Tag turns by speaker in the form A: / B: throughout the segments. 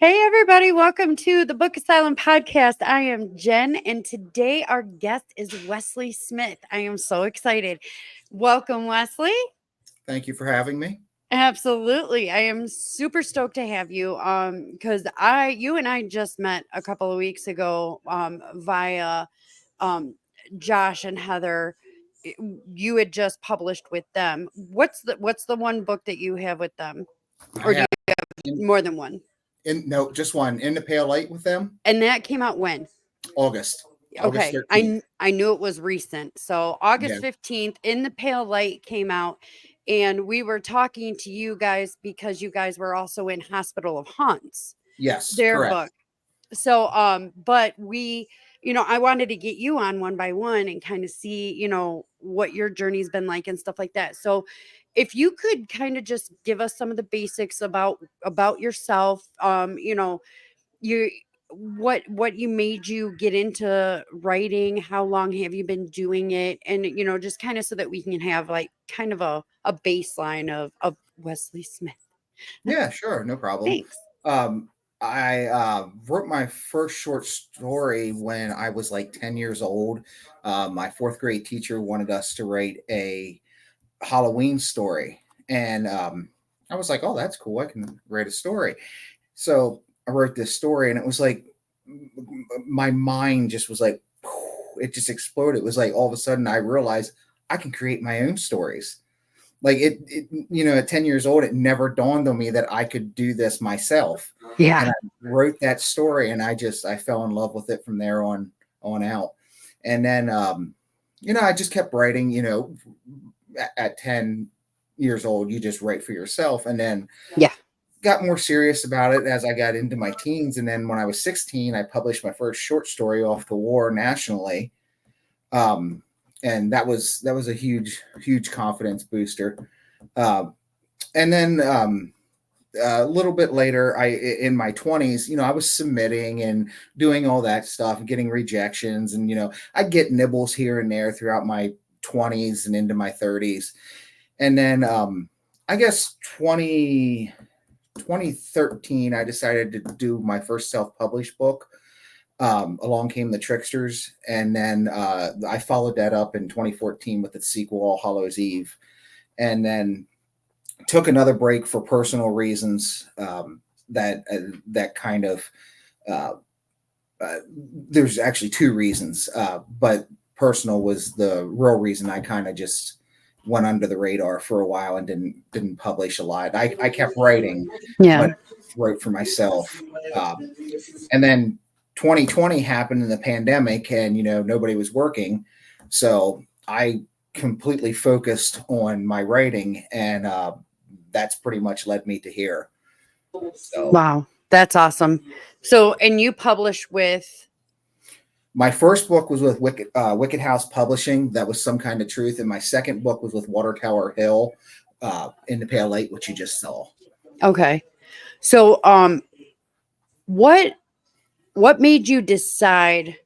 A: Hey, everybody, welcome to the Book Asylum podcast. I am Jen, and today our guest is Wesley Smith. I am so excited. Welcome, Wesley.
B: Thank you for having me.
A: Absolutely. I am super stoked to have you because you and I just met a couple of weeks ago via um Josh and Heather. You had just published with them. What's the one book that you have with them?
B: I
A: Or do
B: have
A: you
B: in,
A: more than one?
B: no, just one in the pale light with them.
A: And that came out when?
B: August, August
A: Okay,
B: 13th.
A: I knew it was recent. So
B: Yeah.
A: August 15th, In the Pale Light came out, and we were talking to you guys because you guys were also in Hospital of Haunts,
B: Yes,
A: their
B: correct.
A: book. So but we, I wanted to get you on one by one and kind of see, what your journey's been like and stuff like that. So if you could kind of just give us some of the basics about yourself, you what you made you get into writing, how long have you been doing it, and just kind of so that we can have like kind of a baseline of Wesley Smith.
B: Yeah, sure, no problem.
A: Thanks.
B: Um, I wrote my first short story when I was like 10 years old. My fourth grade teacher wanted us to write a Halloween story, and I was like, "Oh, that's cool! I can write a story." So I wrote this story, and it was like my mind just was like, it just exploded. It was like all of a sudden I realized I can create my own stories. Like at 10 years old, it never dawned on me that I could do this myself. And
A: Yeah.
B: I wrote that story, and I fell in love with it from there on out. And then I just kept writing. At 10 years old, you just write for yourself, and then
A: Yeah.
B: got more serious about it as I got into my teens. And then when I was 16, I published my first short story off the war nationally. Um, and that was a huge confidence booster. Um, and then a little bit later, in my 20s, I was submitting and doing all that stuff, getting rejections, and I get nibbles here and there throughout my 20s and into my 30s. And then I guess 2013, I decided to do my first self-published book. Along Came the Tricksters, and then I followed that up in 2014 with the sequel, All Hallows Eve, and then took another break for personal reasons. That kind of uh, uh, there's actually two reasons, but personal was the real reason. I kind of just went under the radar for a while and didn't publish a lot. I kept writing,
A: Yeah.
B: but wrote for myself. And then 2020 happened in the pandemic, and nobody was working, so I completely focused on my writing, and that's pretty much led me to here. So
A: Wow, that's awesome. So, and you publish with.
B: my first book was with Wicked House Publishing. That was Some Kind of Truth, and my second book was with Water Tower Hill, In the Pale Light, which you just saw.
A: Okay. So what made you decide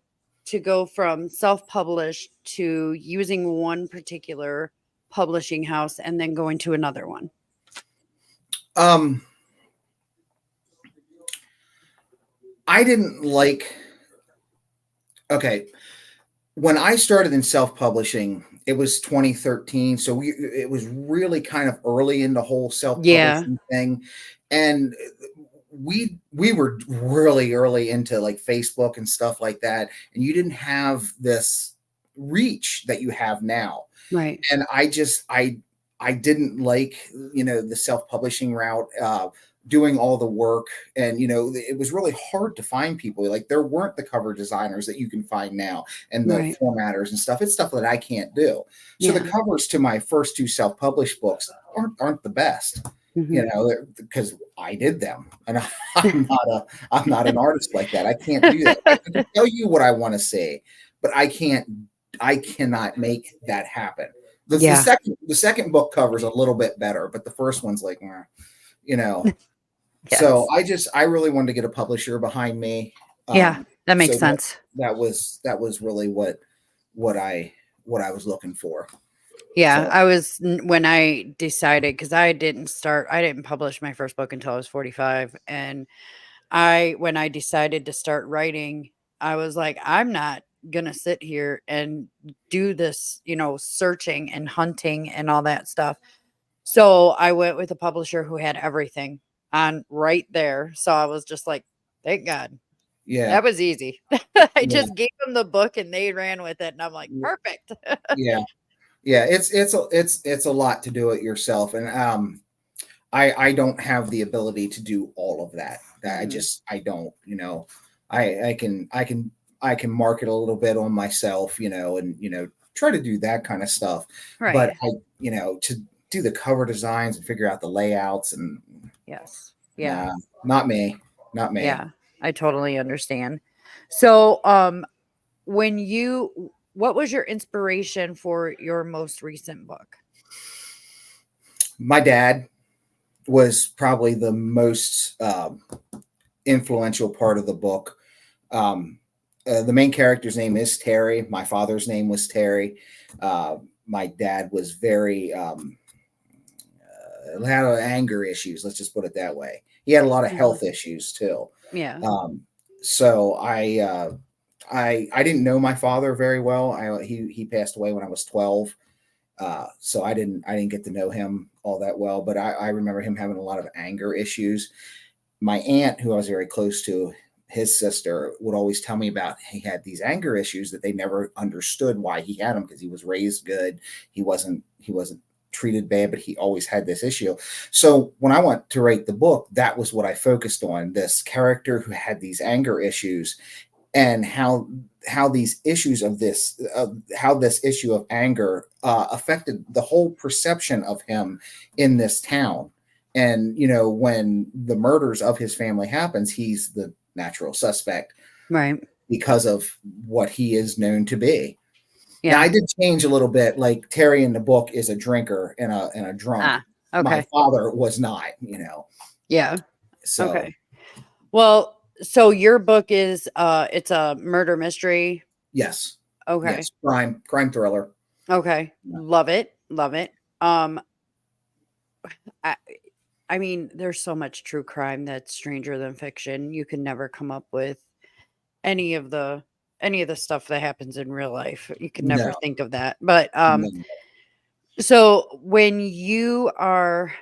A: to go from self-published to using one particular publishing house and then going to another one?
B: Um, I didn't like. Okay, when I started in self-publishing, it was 2013, so it was really kind of early in the whole
A: Yeah.
B: self-publishing thing, and we were really early into like Facebook and stuff like that, and you didn't have this reach that you have now.
A: Right.
B: And I didn't like the self-publishing route, doing all the work, and it was really hard to find people. Like, there weren't the cover designers that you can find now, and the
A: Right.
B: formatters and stuff. It's stuff that I can't do. So the
A: Yeah.
B: covers to my first two self-published books aren't the best,
A: Mhm.
B: because I did them, and I'm not an artist like that. I can't do that. I can tell you what I want to say, but I cannot make that happen. The, the
A: Yeah.
B: second the second book cover is a little bit better, but the first one's like, you know. So
A: Yes.
B: I really wanted to get a publisher behind me.
A: Yeah, that makes
B: So
A: sense.
B: that was really what I what I was looking for.
A: Yeah,
B: So
A: when I decided, because I didn't publish my first book until I was 45, and when I decided to start writing, I was like, I'm not gonna sit here and do this, searching and hunting and all that stuff. So I went with a publisher who had everything on right there. So I was just like, thank God.
B: Yeah.
A: That was easy. I
B: Yeah.
A: just gave them the book and they ran with it. And I'm like, perfect.
B: Yeah. Yeah. It's a lot to do it yourself. And I don't have the ability to do all of that. That
A: Mhm.
B: I don't, I can market a little bit on myself, and try to do that kind of stuff. But
A: Right.
B: to do the cover designs and figure out the layouts and
A: Yes. Yeah.
B: nah, not me. Not me.
A: Yeah. I totally understand. So, what was your inspiration for your most recent book?
B: My dad was probably the most influential part of the book. Um, the main character's name is Terry. My father's name was Terry. Uh, my dad was very had anger issues. Let's just put it that way. He had a lot of
A: Mhm.
B: health issues too.
A: Yeah.
B: Um, so I didn't know my father very well. He passed away when I was 12. So I didn't get to know him all that well, but I remember him having a lot of anger issues. My aunt, who I was very close to, his sister, would always tell me about he had these anger issues that they never understood why he had them, because he was raised good. He wasn't treated bad, but he always had this issue. So when I went to write the book, that was what I focused on, this character who had these anger issues, and how these issues of this how this issue of anger affected the whole perception of him in this town. And when the murders of his family happens, he's the natural suspect
A: Right.
B: because of what he is known to be. Now
A: Yeah.
B: I did change a little bit. Like Terry in the book is a drinker and a drunk.
A: Ah,
B: My
A: okay.
B: father was not.
A: Yeah.
B: So
A: Okay. Well, so your book is it's a murder mystery.
B: yes,
A: Okay.
B: yes, crime thriller.
A: Okay. Love it. Love it. Um I I mean, there's so much true crime that's stranger than fiction. You can never come up with any of the any of the stuff that happens in real life. You can never
B: No,
A: think of that. But
B: no.
A: so when you are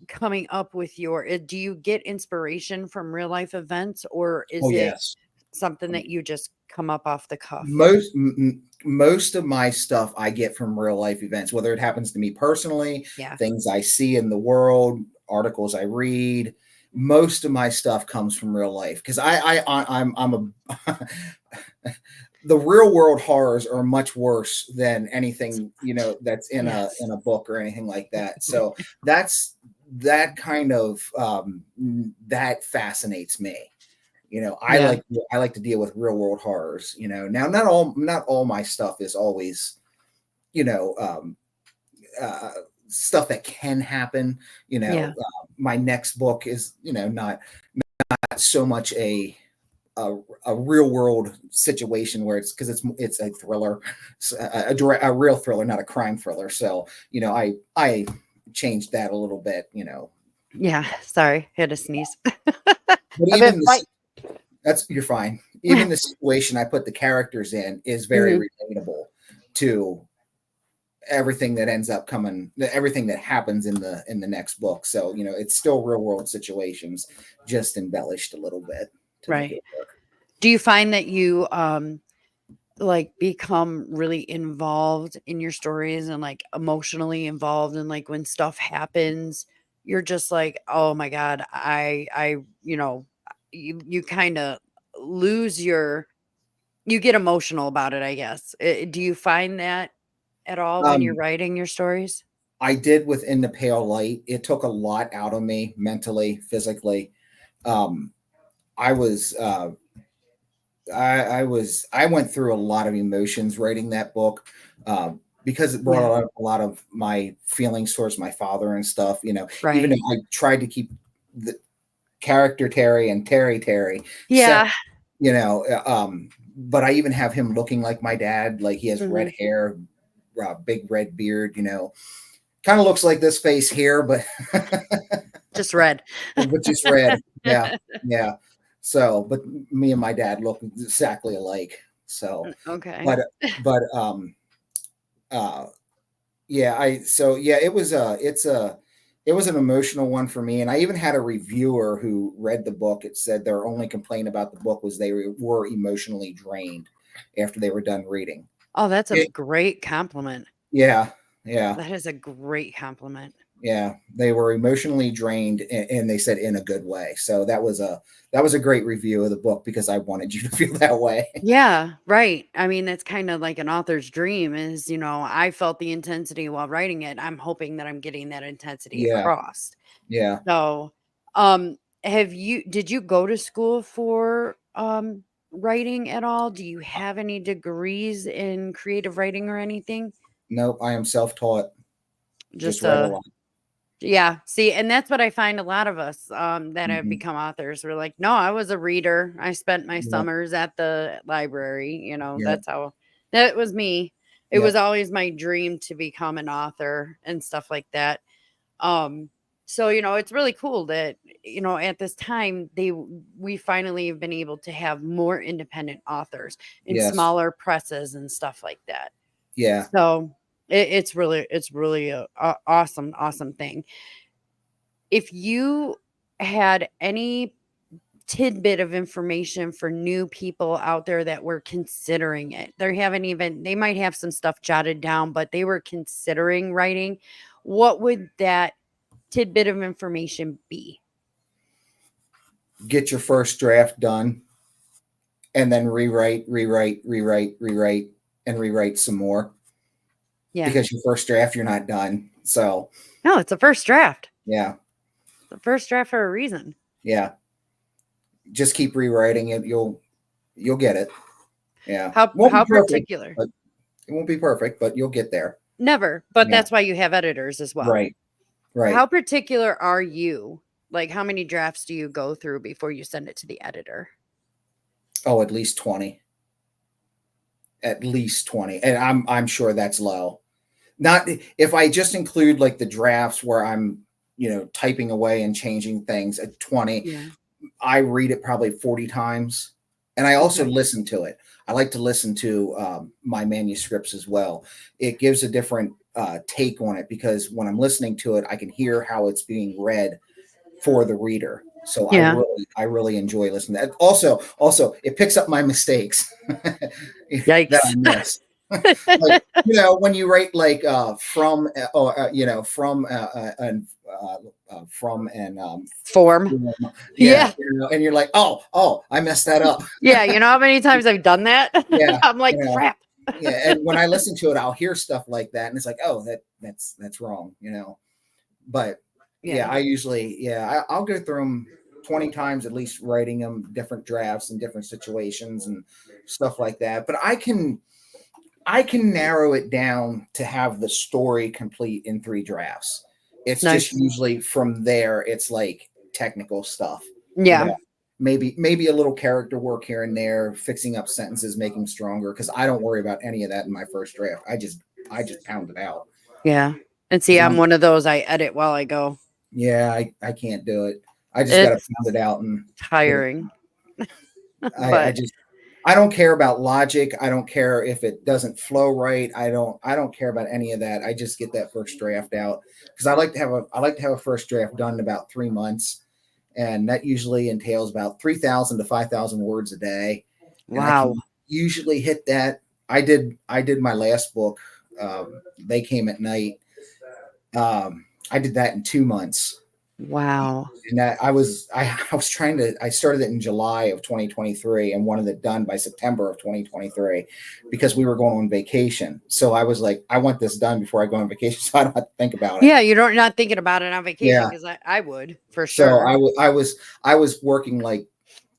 A: coming up with do you get inspiration from real life events, or
B: Oh
A: is it
B: yes.
A: something that you just come up off the cuff?
B: Most of my stuff I get from real life events, whether it happens to me personally,
A: Yeah.
B: things I see in the world, articles I read. Most of my stuff comes from real life, because I'm a the real world horrors are much worse than anything that's in
A: Yes.
B: a book or anything like that. So that's that kind of that fascinates me.
A: Yeah.
B: I like to deal with real world horrors. Now not all my stuff is always you know um, uh, stuff that can happen.
A: Yeah.
B: My next book is not so much a, a real world situation, where it's because it's a thriller, a real thriller, not a crime thriller. So I changed that a little bit.
A: Yeah. Sorry. Had to sneeze.
B: But
A: I've been
B: even this
A: fight.
B: That's you're fine. Even the situation I put the characters in is very
A: Mhm.
B: relatable to everything that happens in the next book. So it's still real world situations, just embellished a little bit to make
A: Right.
B: it work.
A: Do you find that you like become really involved in your stories and like emotionally involved, and like when stuff happens you're just like, oh my god, I you kind of lose your you get emotional about it, I guess. Do you find that at all when you're
B: Um,
A: writing your stories?
B: I did within the pale light. It took a lot out of me mentally, physically. Um, I was I went through a lot of emotions writing that book, because it brought
A: Yeah.
B: a lot of my feelings towards my father and stuff. Even
A: Right.
B: if I tried to keep the character Terry and Terry separate,
A: Yeah.
B: but I even have him looking like my dad. Like he has red
A: Hmm.
B: hair, big red beard. Kind of looks like this face here, but
A: Just read.
B: but just red. Yeah, yeah. So, but me and my dad look exactly alike. So,
A: Okay.
B: but but uh yeah, it was it was an emotional one for me, and I even had a reviewer who read the book. It said their only complaint about the book was they were emotionally drained after they were done reading.
A: Oh, that's a
B: It,
A: great compliment.
B: yeah, yeah,
A: That is a great compliment.
B: yeah. They were emotionally drained, and they said in a good way. So that was a great review of the book because I wanted you to feel that way.
A: Yeah, right. I mean, that's kind of like an author's dream is, I felt the intensity while writing it. I'm hoping that I'm getting that intensity
B: Yeah,
A: across.
B: yeah.
A: So, did you go to school for writing at all? Do you have any degrees in creative writing or anything?
B: Nope, I am self-taught. Just
A: Just
B: read a lot.
A: yeah, see, and that's what I find a lot of us that have
B: Hmm.
A: become authors. We're like, no, I was a reader. I spent my
B: Yep,
A: summers at the library.
B: yep,
A: That's how that was me. It was
B: yep.
A: always my dream to become an author and stuff like that. Um, so it's really cool that at this time we finally have been able to have more independent authors in
B: Yes,
A: smaller presses and stuff like that.
B: yeah.
A: So it's really a awesome thing. If you had any tidbit of information for new people out there that were considering it, they might have some stuff jotted down, but they were considering writing, what would that tidbit of information be?
B: Get your first draft done, and then rewrite, and rewrite some more
A: Yeah.
B: because your first draft you're not done. So
A: No, it's a first draft.
B: yeah,
A: It's a first draft for a reason.
B: yeah. Just keep rewriting it. You'll get it. Yeah, won't be
A: How
B: perfect,
A: particular?
B: but it won't be perfect, but you'll get there.
A: Never, but
B: Yeah,
A: that's why you have editors as well.
B: right, right.
A: How particular are you? Like, how many drafts do you go through before you send it to the editor?
B: Oh, at least 20. At least 20, and I'm sure that's low. Not if I just include like the drafts where I'm typing away and changing things at 20.
A: Yeah.
B: I read it probably 40 times, and I also
A: Okay.
B: listen to it. I like to listen to my manuscripts as well. It gives a different take on it because when I'm listening to it, I can hear how it's being read for the reader. So
A: Yeah.
B: I really enjoy listening to that. Also, it picks up my mistakes that I
A: Yikes.
B: miss. Like when you write like from or from and
A: Form.
B: yeah,
A: Yeah.
B: and you're like, oh, I messed that up.
A: Yeah. You know how many times I've done that?
B: Yeah,
A: I'm like,
B: you know,
A: crap.
B: yeah. And when I listen to it, I'll hear stuff like that, and it's like, oh, that's wrong. But yeah,
A: Yeah.
B: I usually I'll go through them 20 times at least, writing them different drafts and different situations and stuff like that. But I can narrow it down to have the story complete in 3 drafts. It's just
A: Nice.
B: usually from there, it's like technical stuff, you
A: Yeah.
B: know. Maybe a little character work here and there, fixing up sentences, making stronger. Because I don't worry about any of that in my first draft. I just pound it out.
A: Yeah. And see,
B: Because
A: I'm one of those I edit while I go.
B: I can't do it. I just got to
A: It's
B: pound it out and get it.
A: tiring.
B: I
A: But
B: just I don't care about logic. I don't care if it doesn't flow right. I don't care about any of that. I just get that first draft out because I like to have a first draft done in about 3 months, and that usually entails about 3,000 to 5,000 words a day, and I
A: wow.
B: can usually hit that. I did my last book. They came at night. I did that in 2 months,
A: Wow.
B: and that I was trying to I started it in July of 2023 and wanted it done by September of 2023 because we were going on vacation. So I was like, I want this done before I go on vacation so I don't have to think about it.
A: Yeah, you're not thinking about it on vacation
B: Yeah.
A: because I would for
B: So
A: sure.
B: I was working like,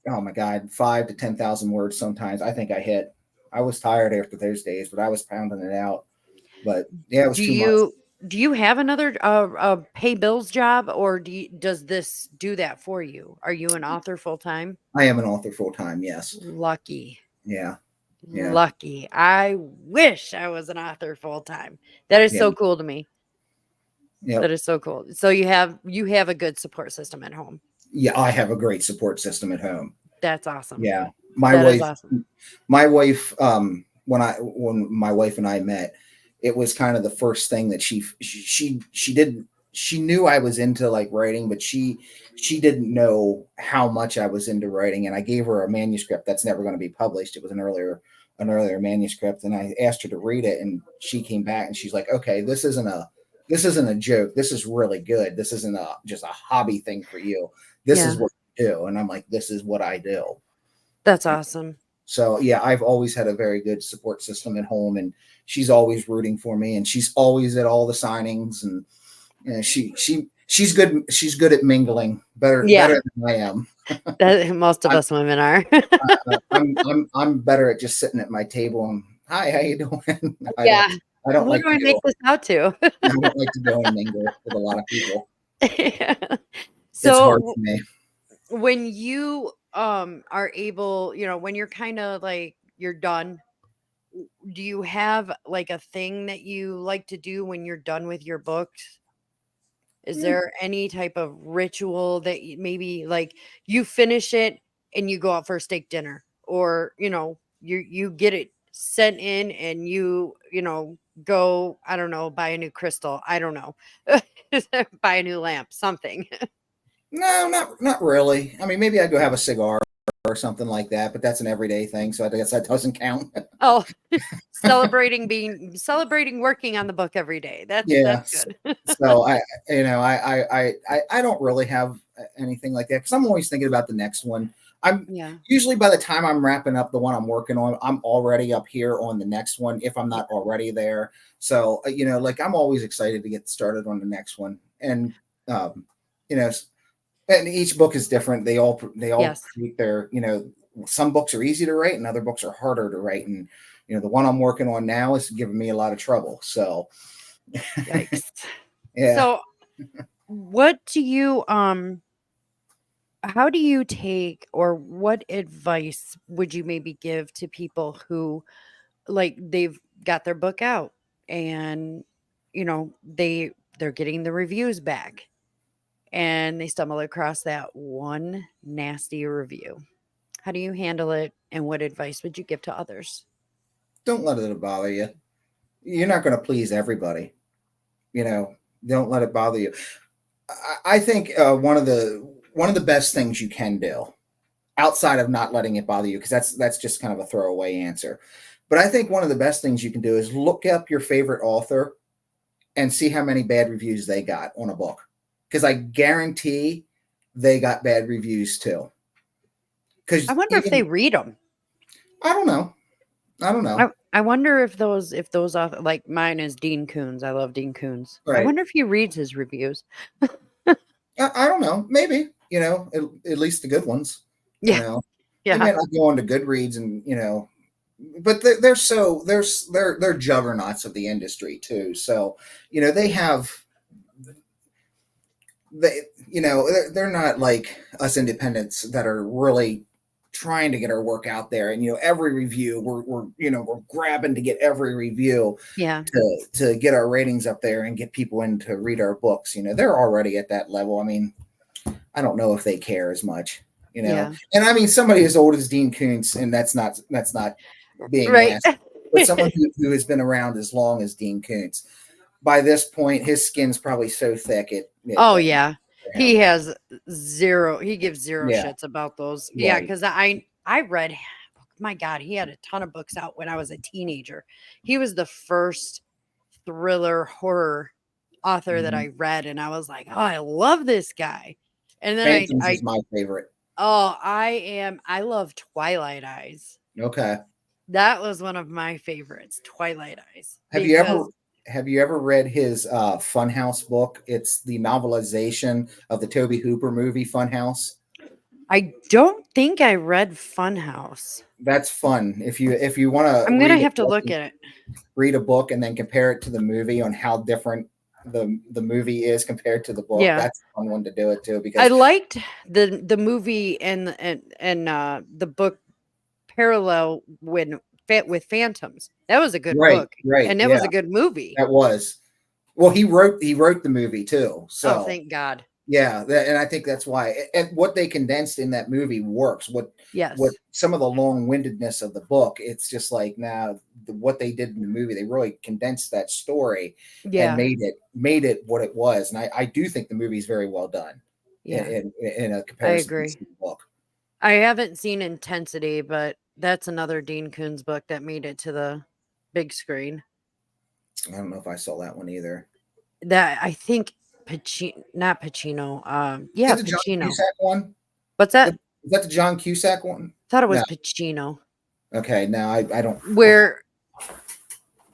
B: oh my god, 5 to 10,000 words sometimes. I think I hit. I was tired after those days, but I was pounding it out. But yeah, it was
A: Do
B: 2 months.
A: you have another pay bills job, or does this do that for you? Are you an author full time?
B: I am an author full time. Yes.
A: Lucky.
B: Yeah. Yeah.
A: Lucky. I wish I was an author full time. That is
B: Yeah.
A: so cool to me. That
B: Yep.
A: is so cool. So you have a good support system at home.
B: Yeah. I have a great support system at home.
A: That's awesome.
B: Yeah. My
A: That is
B: wife
A: awesome.
B: my wife when my wife and I met, it was kind of the first thing that she didn't she knew I was into like writing, but she didn't know how much I was into writing, and I gave her a manuscript that's never going to be published. It was an earlier manuscript, and I asked her to read it, and she came back and she's like, "Okay, this isn't a joke. This is really good. This isn't just a hobby thing for you. This is
A: Yeah.
B: what you do." And I'm like, "This is what I do."
A: That's awesome.
B: So yeah, I've always had a very good support system at home, and she's always rooting for me, and she's always at all the signings, and she's good. She's good at mingling,
A: Yeah.
B: better than I am.
A: That most of
B: I'm
A: us women are.
B: I'm better at just sitting at my table and hi, how you doing? I don't
A: Yeah.
B: I don't
A: Who
B: like
A: do
B: to
A: I make
B: go
A: this out to?
B: I don't like to go and mingle with a lot of people.
A: Yeah.
B: It's
A: So
B: hard for me.
A: when you are able, when you're kind of like you're done, do you have like a thing that you like to do when you're done with your books? Is
B: Hmm.
A: there any type of ritual that maybe like you finish it and you go out for a steak dinner, or you get it sent in and go, I don't know, buy a new crystal, I don't know, buy a new lamp, something.
B: No, not really. I mean, maybe I go have a cigar or something like that, but that's an everyday thing, so I guess that doesn't count.
A: Oh, celebrating working on the book every day. That's
B: Yeah.
A: good.
B: So I don't really have anything like that because I'm always thinking about the next one. I'm
A: Yeah.
B: usually by the time I'm wrapping up the one I'm working on, I'm already up here on the next one if I'm
A: Yeah.
B: not already there. So like I'm always excited to get started on the next one, and um, you know, and each book is different. They all
A: Yes.
B: create their some books are easy to write and other books are harder to write, and the one I'm working on now is giving me a lot of trouble. So
A: Yikes.
B: yeah.
A: So what do you how do you take, or what advice would you maybe give to people who, like, they've got their book out and they're getting the reviews back and they stumble across that one nasty review? How do you handle it, and what advice would you give to others?
B: Don't let it bother you. You're not going to please everybody. You know, don't let it bother you. I think one of the best things you can do outside of not letting it bother you, because that's just kind of a throwaway answer. But I think one of the best things you can do is look up your favorite author and see how many bad reviews they got on a book, because I guarantee they got bad reviews too.
A: I
B: Because
A: wonder if they
B: even
A: read them.
B: I don't know, I don't know,
A: I wonder if those author, like mine is Dean Koontz. I love Dean Koontz. I
B: right?
A: wonder if he reads his reviews.
B: I don't know. Maybe at least the good ones. You
A: Yeah.
B: know, he
A: Yeah.
B: might not go on to Goodreads and but they're so they're juggernauts of the industry too. So they have they're not like us independents that are really trying to get our work out there. And every review we're grabbing to get every review
A: Yeah.
B: to get our ratings up there and get people in to read our books. They're already at that level. I mean, I don't know if they care as much.
A: Yeah.
B: And I mean, somebody as old as Dean Koontz, and that's not being
A: Right.
B: nasty, but someone who has been around as long as Dean Koontz, by this point, his skin's probably so thick it
A: Oh
B: doesn't
A: yeah.
B: for
A: He
B: him.
A: has zero, he gives zero
B: Yeah,
A: shits about those. Yeah,
B: right.
A: cuz I read, my god, he had a ton of books out when I was a teenager. He was the first thriller horror author that
B: Mhm.
A: I read, and I was like, "Oh, I love this guy." And then
B: Phantoms is my favorite.
A: I love Twilight Eyes.
B: Okay.
A: That was one of my favorites, Twilight Eyes,
B: Have you ever
A: because
B: have you ever read his Funhouse book? It's the novelization of the Toby Hooper movie Funhouse.
A: I don't think I read Funhouse.
B: That's fun. If you want to
A: I'm gonna have to look at it.
B: read a book and then compare it to the movie on how different the movie is compared to the book,
A: Yeah.
B: that's a fun one to do it too
A: I
B: because
A: liked the movie and the book parallel when fit with Phantoms. That was a good
B: right,
A: book,
B: right,
A: and that
B: yeah,
A: was a good movie.
B: that was. Well, he wrote the movie too.
A: Oh,
B: So,
A: thank God.
B: Yeah, and I think that's why. And what they condensed in that movie works. What
A: Yes.
B: some of the long-windedness of the book, it's just like now what they did in the movie, they really condensed that story and
A: Yeah.
B: made it what it was. And I do think the movie is very well done
A: Yeah.
B: in a
A: I
B: comparison piece
A: agree.
B: to the book.
A: I haven't seen Intensity, but that's another Dean Koontz book that made it to the big screen.
B: I don't know if I saw that one either.
A: That I think Pacino, not Pacino.
B: Is
A: Yeah,
B: that the John
A: Pacino.
B: Cusack one?
A: What's
B: Is
A: that?
B: that the John Cusack one?
A: Thought it
B: No.
A: was Pacino.
B: Okay. No, I don't.
A: Where
B: I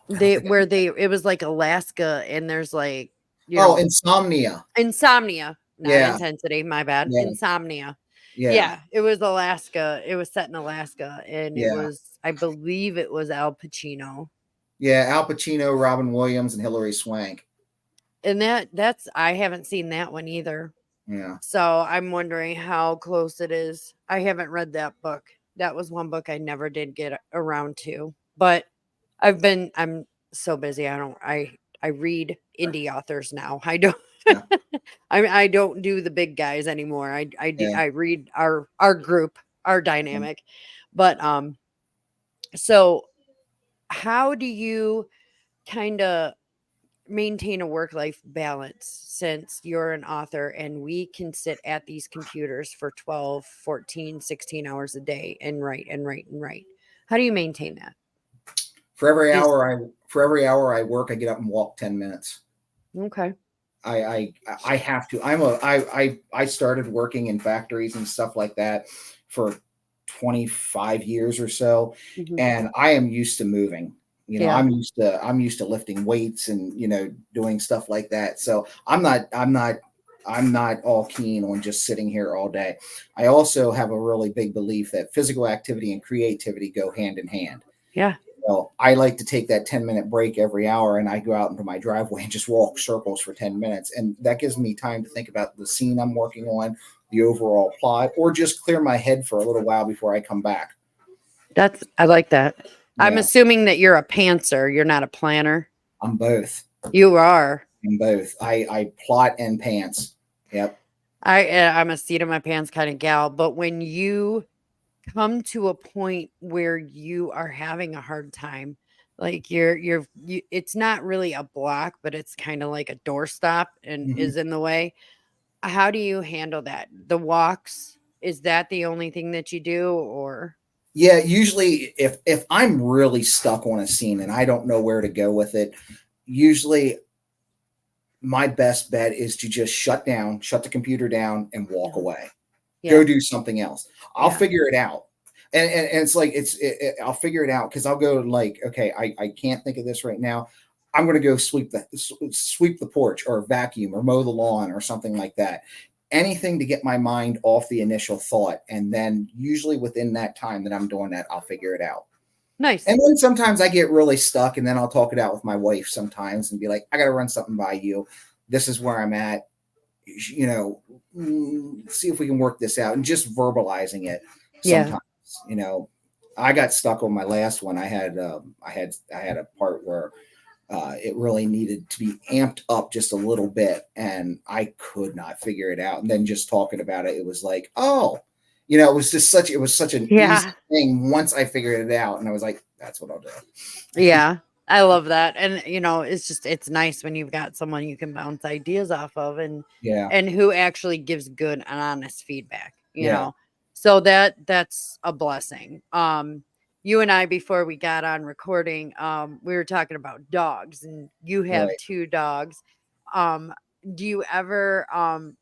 B: don't
A: they
B: think.
A: where they it was like Alaska and there's like, you
B: Oh,
A: know,
B: Insomnia.
A: Insomnia, not
B: Yeah.
A: Intensity, my bad.
B: Yeah.
A: Insomnia.
B: Yeah.
A: Yeah, it was Alaska. It was set in Alaska and it
B: Yeah.
A: was, I believe it was Al Pacino.
B: Yeah. Al Pacino, Robin Williams, and Hilary Swank.
A: And that's I haven't seen that one either.
B: Yeah.
A: So I'm wondering how close it is. I haven't read that book. That was one book I never did get around to. But I'm so busy. I read indie authors now. I don't
B: Yeah.
A: I don't do the big guys anymore.
B: Yeah.
A: I read our group, our dynamic. But so how do you kind of maintain a work life balance since you're an author and we can sit at these computers for 12, 14, 16 hours a day and write and write and write? How do you maintain that? Is
B: For every hour I work, I get up and walk 10 minutes.
A: okay.
B: I have to. I started working in factories and stuff like that for 25 years or so,
A: Mhm.
B: and I am used to moving.
A: Yeah.
B: I'm used to lifting weights and doing stuff like that. So I'm not all keen on just sitting here all day. I also have a really big belief that physical activity and creativity go hand in hand.
A: Yeah.
B: So I like to take that 10-minute break every hour and I go out into my driveway and just walk circles for 10 minutes. And that gives me time to think about the scene I'm working on, the overall plot, or just clear my head for a little while before I come back.
A: That's I like that. I'm
B: Yeah,
A: assuming that you're a pantser, you're not a planner.
B: I'm both.
A: You are.
B: I'm both. I plot and pants. Yep.
A: I'm a seat in my pants kind of gal, but when you come to a point where you are having a hard time, like it's not really a block, but it's kind of like a doorstop and
B: Mhm.
A: is in the way. How do you handle that? The walks, is that the only thing that you do, or
B: Yeah, usually if I'm really stuck on a scene and I don't know where to go with it, usually my best bet is to just shut the computer down and walk
A: Mhm.
B: away. Go
A: Yeah.
B: do something else. I'll
A: Yeah.
B: figure it out. And it's like I'll figure it out because I'll go like, okay, I can't think of this right now. I'm going to go sweep the porch or vacuum or mow the lawn or something like that. Anything to get my mind off the initial thought, and then usually within that time that I'm doing that, I'll figure it out.
A: Nice.
B: And then sometimes I get really stuck, and then I'll talk it out with my wife sometimes and be like, I got to run something by you. This is where I'm at. You know, see if we can work this out, and just verbalizing it
A: Yeah.
B: sometimes. You know, I got stuck on my last one. I had a part where it really needed to be amped up just a little bit, and I could not figure it out. And then just talking about it, it was like, oh, it was such an easy
A: Yeah.
B: thing once I figured it out, and I was like, that's what I'll do.
A: Yeah, I love that, and, it's just it's nice when you've got someone you can bounce ideas off of
B: Yeah,
A: and who actually gives good and honest feedback, you
B: yeah,
A: know? So that's a blessing. You and I, before we got on recording, we were talking about dogs, and you have
B: right.
A: 2 dogs. Um, do you ever,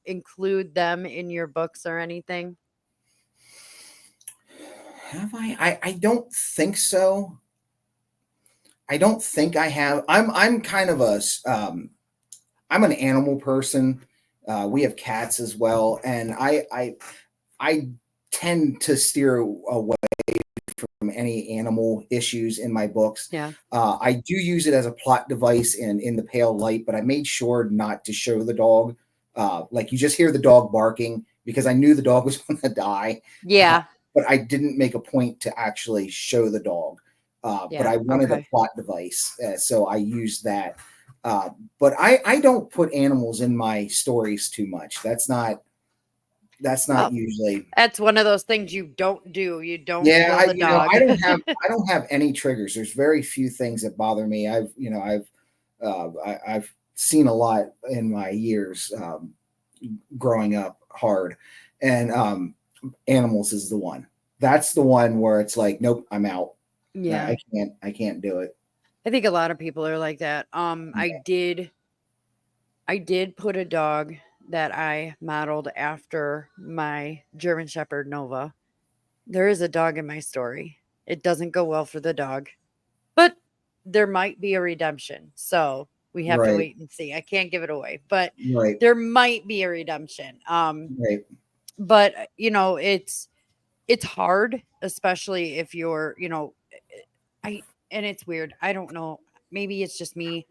A: include them in your books or anything?
B: Have I? I don't think so. I don't think I have. I'm kind of I'm an animal person. We have cats as well, and I tend to steer away from any animal issues in my books.
A: Yeah.
B: I do use it as a plot device in the pale light, but I made sure not to show the dog. Like you just hear the dog barking because I knew the dog was going to die, uh,
A: Yeah.
B: but I didn't make a point to actually show the dog. But
A: Yeah,
B: I wanted a
A: okay.
B: plot device, so I used that. Uh, but I don't put animals in my stories too much. That's not
A: Well,
B: usually.
A: that's one of those things you don't do. You don't
B: Yeah,
A: kill the dog.
B: I don't have any triggers. There's very few things that bother me. I've seen a lot in my years, growing up hard, and animals is the one. That's the one where it's like, nope, I'm out.
A: Yeah.
B: I can't do it.
A: I think a lot of people are like that. I did put a dog that I modeled after my German Shepherd Nova. There is a dog in my story. It doesn't go well for the dog, but there might be a redemption. So we have to
B: Right,
A: wait and see. I can't give it away, but
B: right,
A: there might be a redemption.
B: right.
A: But it's hard, especially if you're, I and it's weird. I don't know. Maybe it's just me.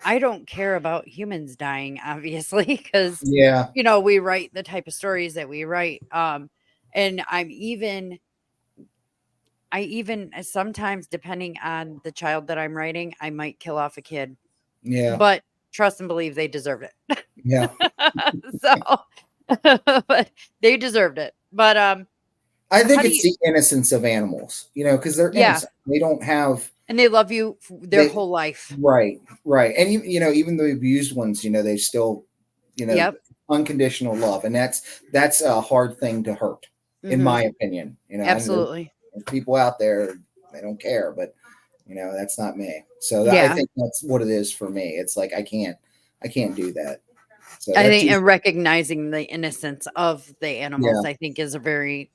A: I don't care about humans dying, obviously, because
B: Yeah,
A: we write the type of stories that we write. And I even sometimes, depending on the child that I'm writing, I might kill off a kid,
B: yeah,
A: but trust and believe they deserved it.
B: yeah.
A: So, but they deserved it. But
B: I
A: how
B: think
A: do
B: it's
A: you?
B: the innocence of animals, because they're
A: Yeah,
B: innocent. They don't have
A: and they love you their
B: they
A: whole life.
B: right, right, and even the abused ones, they still, you know,
A: Yep.
B: unconditional love, and that's a hard thing to hurt, in
A: Hmm.
B: my opinion. And
A: Absolutely.
B: there's people out there, they don't care, but that's not me. So I
A: Yeah.
B: think that's what it is for me. It's like I can't do that. So
A: I
B: that's
A: think,
B: just
A: and recognizing the innocence of the
B: yeah,
A: animals, I think is very,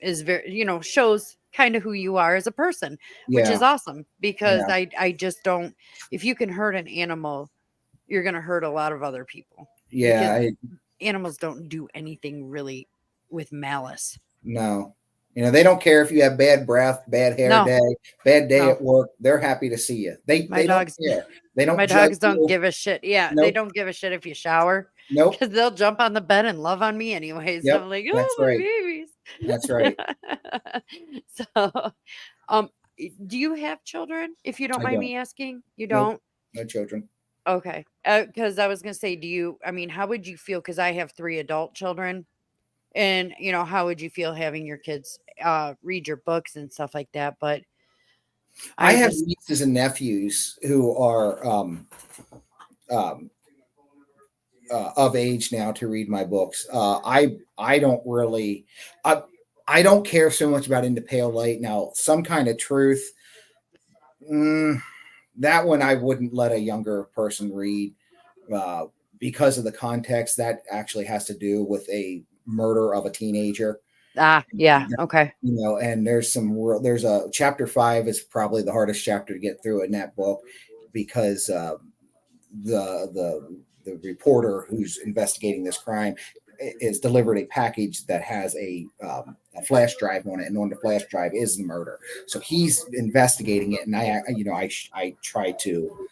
A: shows kind of who you are as a person, which is
B: yeah,
A: awesome because
B: yeah,
A: I just don't, if you can hurt an animal, you're going to hurt a lot of other people
B: yeah.
A: because animals don't do anything really with malice.
B: No. They don't care if you have bad breath, bad hair
A: No,
B: day, bad day
A: no.
B: at work. They're happy to see you.
A: My
B: They don't
A: dogs
B: care. They don't
A: my
B: judge
A: dogs don't
B: you.
A: give a shit. Yeah, they
B: Nope.
A: don't give a shit if you shower
B: Nope.
A: because they'll jump on the bed and love on me anyways.
B: Yep.
A: I'm like,
B: That's
A: oh,
B: right.
A: my
B: That's right.
A: babies. So, um, do you have children? If you don't
B: I
A: mind
B: don't.
A: me asking, you
B: Nope.
A: don't?
B: No children.
A: Okay. Because I was gonna say, I mean, how would you feel? Because I have three adult children, and how would you feel having your kids read your books and stuff like that? But
B: I
A: I
B: have
A: just,
B: nieces and nephews who are um, of age now to read my books. I don't really I I don't care so much about Into Pale Light now. Some Kind of Truth. mm, that one I wouldn't let a younger person read, uh, because of the context. That actually has to do with a murder of a teenager.
A: yeah, okay,
B: And there's a chapter 5 is probably the hardest chapter to get through in that book, because the reporter who's investigating this crime is delivered a package that has a flash drive on it, and on the flash drive is the murder. So he's investigating it, and I try to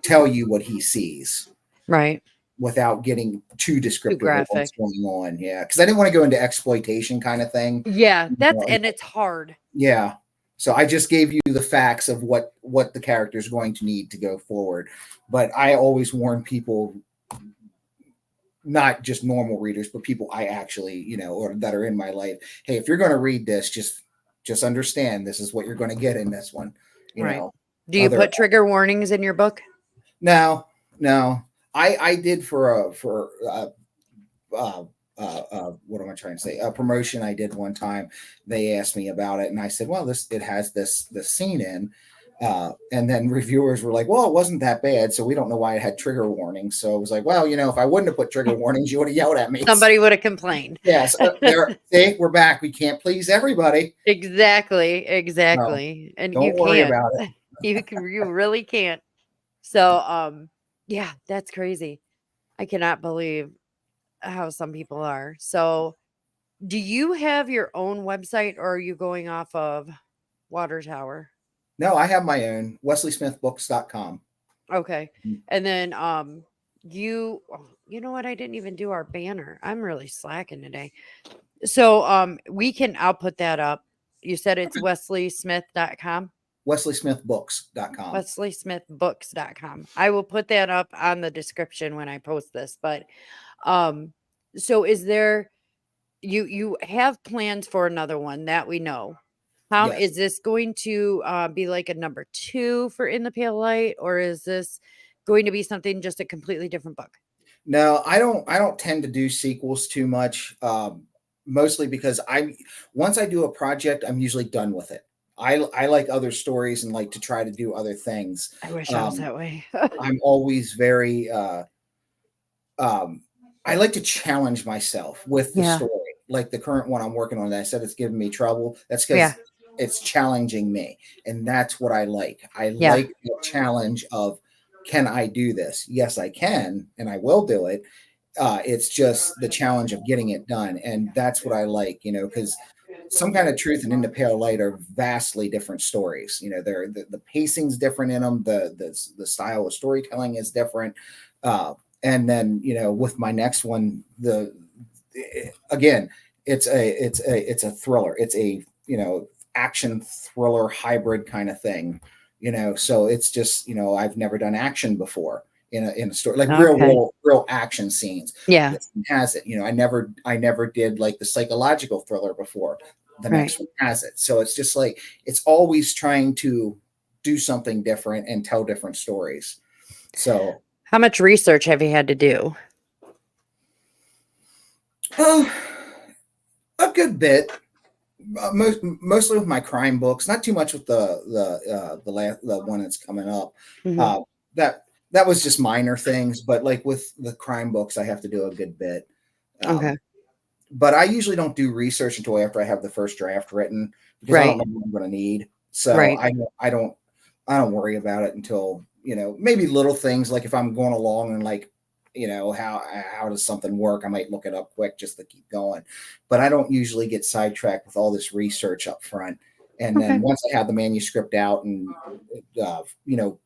B: tell you what he sees
A: right,
B: without getting too
A: too
B: descriptive of what's
A: graphic.
B: going on. Yeah, because I didn't want to go into exploitation kind of thing.
A: Yeah,
B: You
A: that's
B: know,
A: and it's hard.
B: yeah. So I just gave you the facts of what the character is going to need to go forward. But I always warn people, not just normal readers, but people I actually, or that are in my life. Hey, if you're going to read this, just understand this is what you're going to get in this one. You
A: Right.
B: know,
A: Do you
B: other
A: put trigger warnings in your book?
B: no, no. I did for uh, what am I trying to say? A promotion I did one time. They asked me about it, and I said, "Well, it has this scene in." And then reviewers were like, "Well, it wasn't that bad, so we don't know why it had trigger warnings." So I was like, "Well, if I wouldn't have put trigger warnings, you would have yelled at me."
A: Somebody would have complained.
B: Yes, we're back. We can't please everybody.
A: Exactly,
B: No,
A: exactly. And you
B: don't worry
A: can't.
B: about it.
A: You really can't. So, yeah, that's crazy. I cannot believe how some people are. So, do you have your own website or are you going off of Water Tower?
B: No, I have my own WesleySmithBooks.com.
A: Okay. And then you know what? I didn't even do our banner. I'm really slacking today. So I'll put that up. You said it's wesleysmith.com.
B: WesleySmithBooks.com.
A: WesleySmithBooks.com. I will put that up on the description when I post this. But um, so is there you have plans for another one that we know. How
B: Yes.
A: is this going to be like a number two for In the Pale Light, or is this going to be something just a completely different book?
B: No, I don't tend to do sequels too much. Mostly because once I do a project, I'm usually done with it. I like other stories and like to try to do other things.
A: I wish I was
B: Um,
A: that way.
B: I'm always very um, I like to challenge myself with the
A: Yeah.
B: story. Like the current one I'm working on that I said it's giving me trouble. That's
A: Yeah.
B: because it's challenging me. And that's what I like. I
A: Yeah.
B: like the challenge of, can I do this? Yes, I can, and I will do it. It's just the challenge of getting it done. And that's what I like, because Some Kind of Truth and In the Pale Light are vastly different stories. They're the pacing's different in them. The style of storytelling is different. Uh, and then with my next one, the again, it's a thriller. It's a action thriller hybrid kind of thing. So it's just I've never done action before in a story, like
A: Okay.
B: real action scenes.
A: Yeah.
B: This one has it. I never did like the psychological thriller before. The
A: Right.
B: next one has it. So it's just like it's always trying to do something different and tell different stories. So
A: How much research have you had to do?
B: uh, a good bit. Mostly with my crime books, not too much with the one that's coming up.
A: Hmm.
B: Uh, that was just minor things, but like with the crime books, I have to do a good bit.
A: Okay.
B: Um, but I usually don't do research until after I have the first draft written because I don't
A: Right.
B: know what I'm going to need. So
A: Right.
B: I don't worry about it until maybe little things like if I'm going along and like how does something work, I might look it up quick just to keep going, but I don't usually get sidetracked with all this research up front. And then
A: Okay.
B: once I have the manuscript out and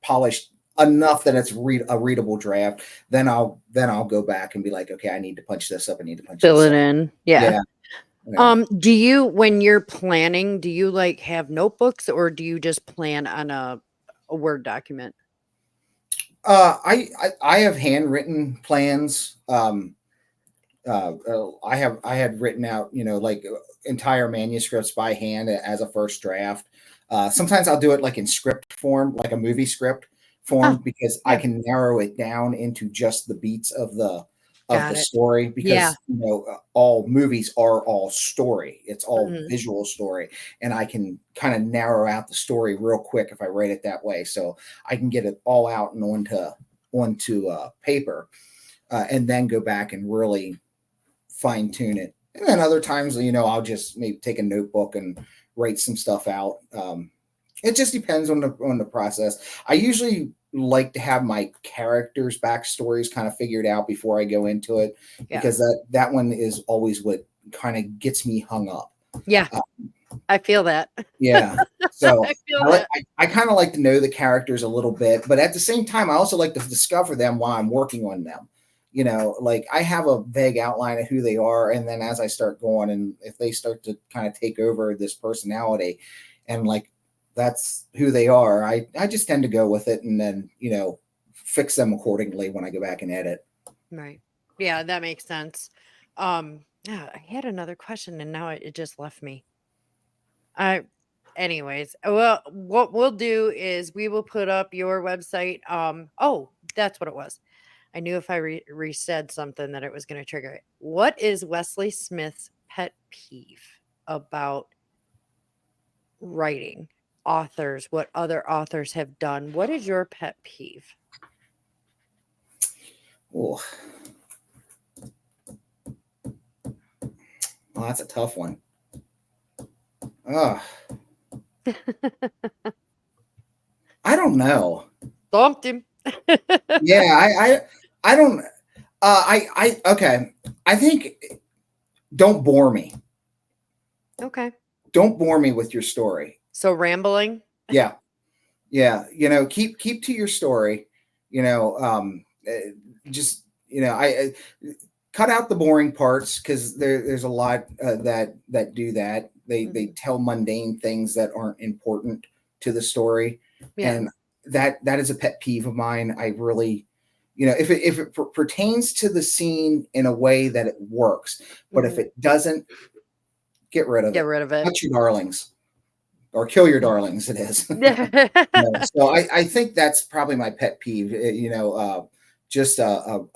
B: polished enough that it's a readable draft, then I'll go back and be like, okay, I need to punch this up, I need to punch
A: Fill
B: this
A: it
B: up.
A: in. Yeah.
B: Yeah. Yeah.
A: Do you, when you're planning, do you like have notebooks or do you just plan on a Word document?
B: I have handwritten plans. I had written out, like entire manuscripts by hand as a first draft. Sometimes I'll do it like in script form, like a movie script
A: Oh,
B: form, because I
A: yeah.
B: can narrow it down into just the beats of the
A: Got it.
B: story.
A: Yeah.
B: Because all movies are all story. It's all
A: Mhm.
B: visual story, and I can kind of narrow out the story real quick if I write it that way. So I can get it all out and onto paper, and then go back and really fine tune it. And then other times, I'll just maybe take a notebook and write some stuff out. It just depends on the process. I usually like to have my characters' backstories kind of figured out before I go into it,
A: Yeah.
B: because that one is always what kind of gets me hung up.
A: Yeah.
B: Uh,
A: I feel that.
B: yeah. So
A: I feel
B: I like
A: that.
B: I kind of like to know the characters a little bit, but at the same time, I also like to discover them while I'm working on them. Like I have a vague outline of who they are, and then as I start going, and if they start to kind of take over this personality, and like that's who they are, I just tend to go with it, and then fix them accordingly when I go back and edit.
A: Right. Yeah, that makes sense. Yeah, I had another question and now it just left me. I anyways, well, what we'll do is we will put up your website. Oh, that's what it was. I knew if I resaid something that it was going to trigger it. What is Wesley Smith's pet peeve about writing? Authors, what other authors have done. What is your pet peeve?
B: Oh, well, that's a tough one. Oh, I don't know.
A: Bumped him.
B: Yeah, I don't. Okay. I think don't bore me.
A: Okay.
B: Don't bore me with your story.
A: So rambling.
B: Yeah, yeah. Keep to your story. You know, just I cut out the boring parts, because there's a lot that do that. They
A: Mhm.
B: tell mundane things that aren't important. to the story,
A: Yeah.
B: and that is a pet peeve of mine. I really, if it pertains to the scene in a way that it works, but if
A: Mhm.
B: it doesn't, get rid of
A: Get
B: it.
A: rid of it.
B: Cut your darlings or kill your darlings. It is. So I think that's probably my pet peeve. Just a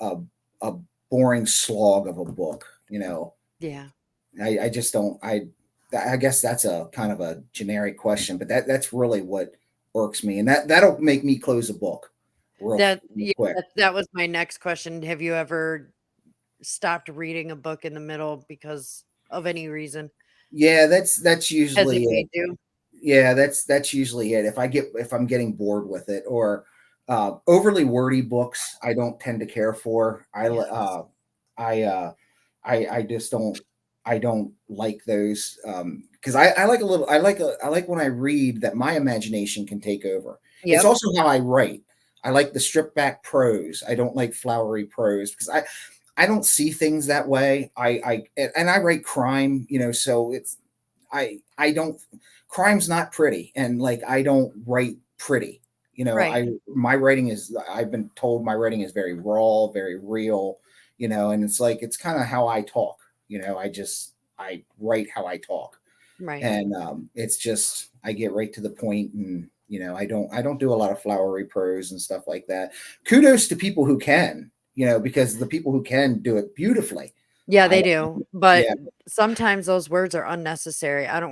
B: boring slog of a book.
A: Yeah.
B: I just don't. I guess that's a kind of a generic question, but that's really what irks me, and that'll make me close a book real
A: Yeah,
B: quick.
A: that was my next question. Have you ever stopped reading a book in the middle because of any reason?
B: Yeah, that's
A: Has it
B: usually it.
A: made you?
B: Yeah, that's usually it. If I'm getting bored with it, or overly wordy books, I don't tend to care for.
A: Yes.
B: I I just don't like those, because I like a little I like when I read that my imagination can take over. It's
A: Yep.
B: also how I write. I like the stripped back prose. I don't like flowery prose because I don't see things that way. And I write crime, so I don't crime's not pretty, and like I don't write pretty.
A: Right.
B: I've been told my writing is very raw, very real, and it's like it's kind of how I talk. I write how I talk,
A: Right.
B: and it's just I get right to the point, and I don't do a lot of flowery prose and stuff like that. Kudos to people who can, because the people who can do it beautifully.
A: Yeah,
B: I
A: they do, but
B: Yeah,
A: sometimes those words are unnecessary.
B: yeah,
A: I don't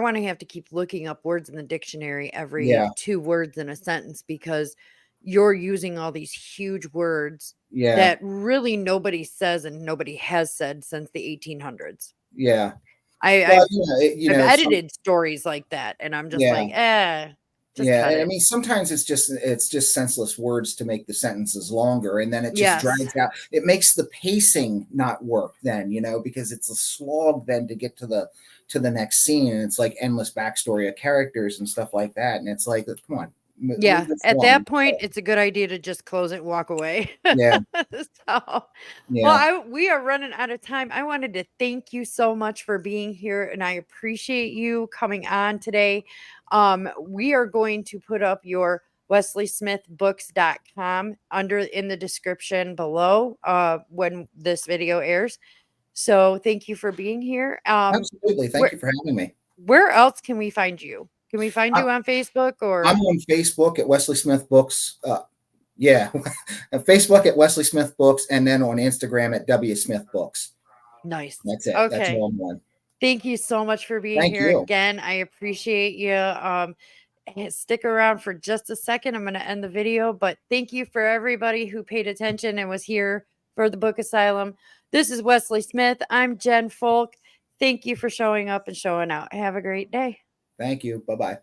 A: wanna have to keep looking up words in the dictionary
B: yeah,
A: every 2 words in a sentence because you're using all these huge words
B: yeah.
A: that really nobody says and nobody has said since the 1800s.
B: Yeah.
A: I
B: Well,
A: I've I've
B: some
A: edited stories like that, and I'm just
B: yeah,
A: like, "Eh, just
B: yeah,
A: cut
B: and I
A: it."
B: mean, sometimes it's just senseless words to make the sentences longer, and then it just
A: Yes.
B: drags out. It makes the pacing not work then, because it's a slog then to get to the next scene, and it's like endless backstory of characters and stuff like that, and it's like, come on, move
A: Yeah,
B: this
A: at
B: along.
A: that point, it's a good idea to just close it and walk away.
B: Yeah,
A: So, well,
B: yeah,
A: we are running out of time. I wanted to thank you so much for being here, and I appreciate you coming on today. We are going to put up your wesleysmithbooks.com under in the description below when this video airs. So, thank you for being here.
B: absolutely. Thank
A: Where
B: you for having me.
A: where else can we find you? Can we find
B: I,
A: you on Facebook
B: I'm
A: or
B: on Facebook at Wesley Smith Books. Yeah, Facebook at Wesley Smith Books, and then on Instagram at W Smith Books.
A: nice?
B: That's it. That's
A: Okay.
B: all I'm on.
A: Thank you so much for being
B: Thank
A: here
B: you.
A: again. I appreciate you. Stick around for just a second. I'm going to end the video, but thank you for everybody who paid attention and was here for the Book Asylum. This is Wesley Smith. I'm Jen Folk. Thank you for showing up and showing out. Have a great day.
B: Thank you. Bye bye.